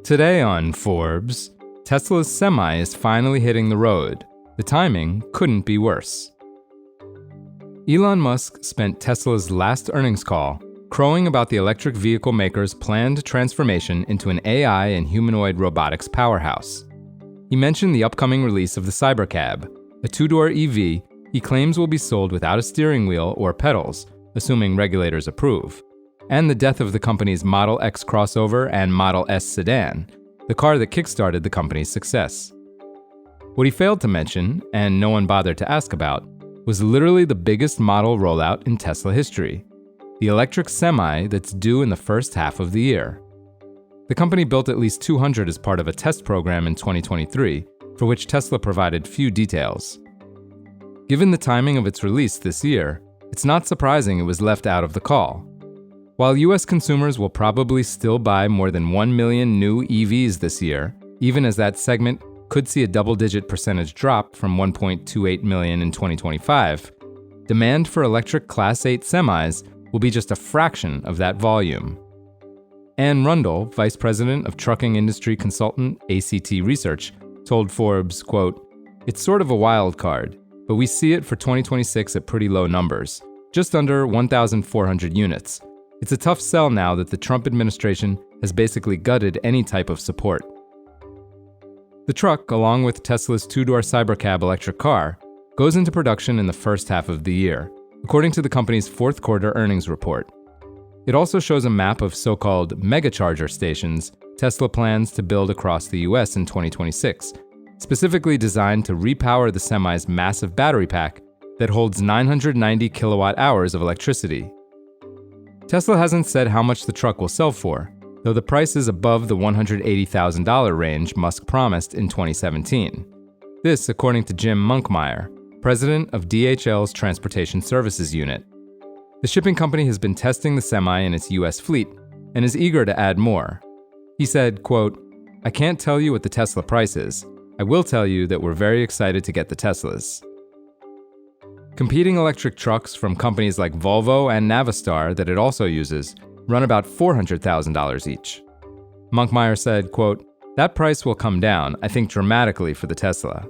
Today on Forbes, Tesla's Semi is finally hitting the road. The timing couldn't be worse. Elon Musk spent Tesla's last earnings call crowing about the electric vehicle maker's planned transformation into an AI and humanoid robotics powerhouse. He mentioned the upcoming release of the Cybercab, a two-door EV he claims will be sold without a steering wheel or pedals, assuming regulators approve, and the death of the company's Model X crossover and Model S sedan, the car that kickstarted the company's success. What he failed to mention, and no one bothered to ask about, was literally the biggest model rollout in Tesla history, the electric Semi that's due in the first half of the year. The company built at least 200 as part of a test program in 2023, for which Tesla provided few details. Given the timing of its release this year, it's not surprising it was left out of the call. While US consumers will probably still buy more than 1 million new EVs this year, even as that segment could see a double-digit percentage drop from 1.28 million in 2025, demand for electric Class 8 semis will be just a fraction of that volume. Anne Rundle, Vice President of Trucking Industry Consultant ACT Research, told Forbes, quote, "It's sort of a wild card, but we see it for 2026 at pretty low numbers, just under 1,400 units. It's a tough sell now that the Trump administration has basically gutted any type of support." The truck, along with Tesla's two-door Cybercab electric car, goes into production in the first half of the year, according to the company's fourth quarter earnings report. It also shows a map of so-called megacharger stations Tesla plans to build across the US in 2026, specifically designed to repower the Semi's massive battery pack that holds 990 kilowatt hours of electricity. Tesla hasn't said how much the truck will sell for, though the price is above the $180,000 range Musk promised in 2017. This, according to Jim Monkmeyer, president of DHL's Transportation Services Unit. The shipping company has been testing the Semi in its US fleet and is eager to add more. He said, quote, "I can't tell you what the Tesla price is. I will tell you that we're very excited to get the Teslas." Competing electric trucks from companies like Volvo and Navistar that it also uses run about $400,000 each. Monkmeyer said, quote, "That price will come down, I think, dramatically for the Tesla."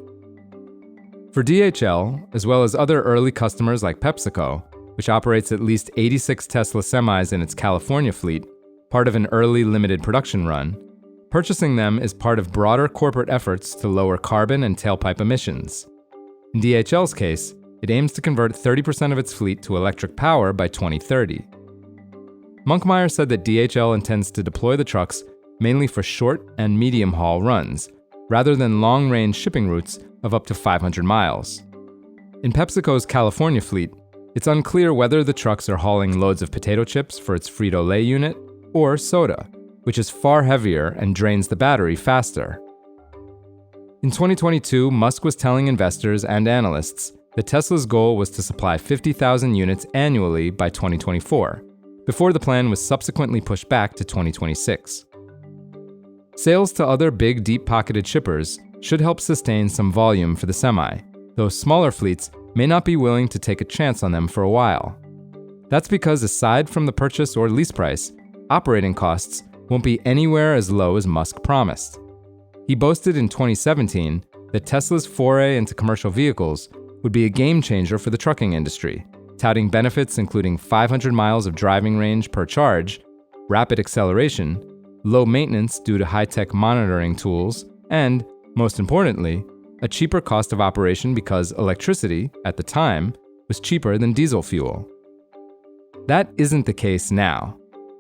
For DHL, as well as other early customers like PepsiCo, which operates at least 86 Tesla Semis in its California fleet, part of an early limited production run, purchasing them is part of broader corporate efforts to lower carbon and tailpipe emissions. In DHL's case, it aims to convert 30% of its fleet to electric power by 2030. Monkmeyer said that DHL intends to deploy the trucks mainly for short and medium-haul runs, rather than long-range shipping routes of up to 500 miles. In PepsiCo's California fleet, it's unclear whether the trucks are hauling loads of potato chips for its Frito-Lay unit or soda, which is far heavier and drains the battery faster. In 2022, Musk was telling investors and analysts that Tesla's goal was to supply 50,000 units annually by 2024, before the plan was subsequently pushed back to 2026. Sales to other big, deep-pocketed shippers should help sustain some volume for the Semi, though smaller fleets may not be willing to take a chance on them for a while. That's because aside from the purchase or lease price, operating costs won't be anywhere as low as Musk promised. He boasted in 2017 that Tesla's foray into commercial vehicles would be a game changer for the trucking industry, touting benefits including 500 miles of driving range per charge, rapid acceleration, low maintenance due to high-tech monitoring tools, and, most importantly, a cheaper cost of operation because electricity, at the time, was cheaper than diesel fuel. That isn't the case now.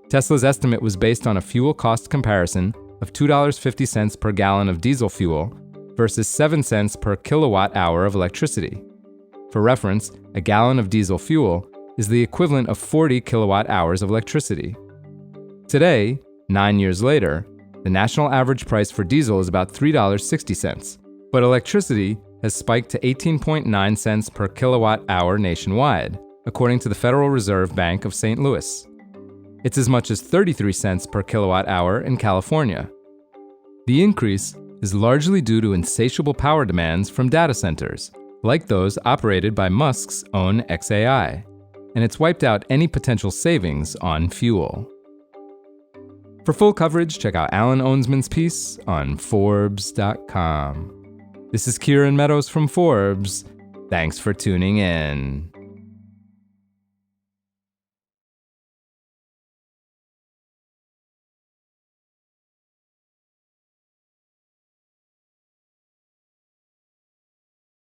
Tesla's estimate was based on a fuel cost comparison of $2.50 per gallon of diesel fuel versus 7 cents per kilowatt hour of electricity. For reference, a gallon of diesel fuel is the equivalent of 40 kilowatt hours of electricity. Today, 9 years later, the national average price for diesel is about $3.60, but electricity has spiked to 18.9 cents per kilowatt hour nationwide, according to the Federal Reserve Bank of St. Louis. It's as much as 33 cents per kilowatt hour in California. The increase is largely due to insatiable power demands from data centers, like those operated by Musk's own xAI, and it's wiped out any potential savings on fuel. For full coverage, check out Alan Owensman's piece on forbes.com. This is Kieran Meadows from Forbes. Thanks for tuning in.